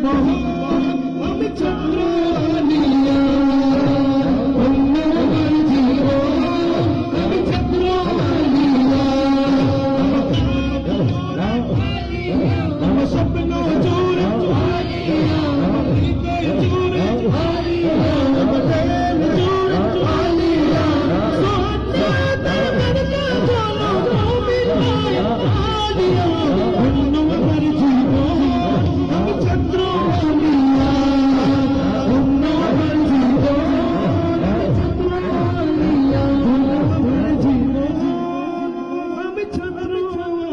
আমি চন্দ্র আলিয়া অন্য মাঝি ও আমি চন্দ্র আলিয়া আমার স্বপ্ন জুড়ে আলিয়া হৃদয় জুড়ে আলিয়া বদন জুড়ে আলিয়া সোনা তার চলো আমি আলিয়া